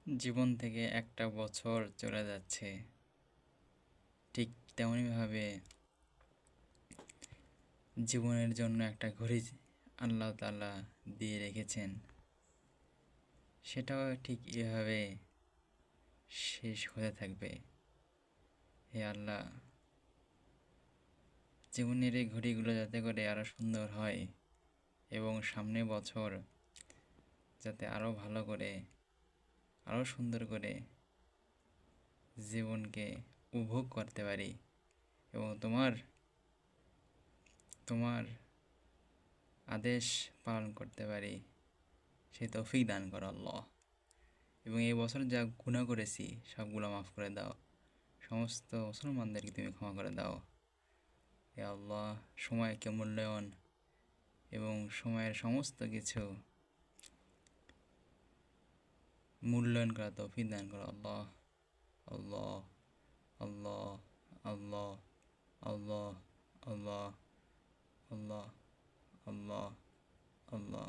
জীবন থেকে একটা বছর চলে যাচ্ছে, ঠিক তেমনিভাবে জীবনের জন্য একটা ঘড়ি আল্লাহ তাআলা দিয়ে রেখেছেন। সেটাও ঠিক এভাবে শেষ হতে থাকবে। হে আল্লাহ, জীবনের এই ঘড়িগুলো যাতে করে আরও সুন্দর হয় এবং সামনের বছর যাতে আরও ভালো করে, আরও সুন্দর করে জীবনকে উপভোগ করতে পারি এবং তোমার তোমার আদেশ পালন করতে পারি, সেই তৌফিক দান করো আল্লাহ। এবং এই বছর যা গুনাহ করেছি সবগুলো মাফ করে দাও, সমস্ত মুসলমানদেরকে তুমি ক্ষমা করে দাও। হে আল্লাহ, সময়কে মূল্যায়ন এবং সময়ের সমস্ত কিছু মূল্যায়ন করা তৌফিক দান করো আল্লাহ। আল্লাহ আল্লাহ আল্লাহ আল্লাহ আল্লাহ আল্লাহ আল্লাহ আল্লাহ।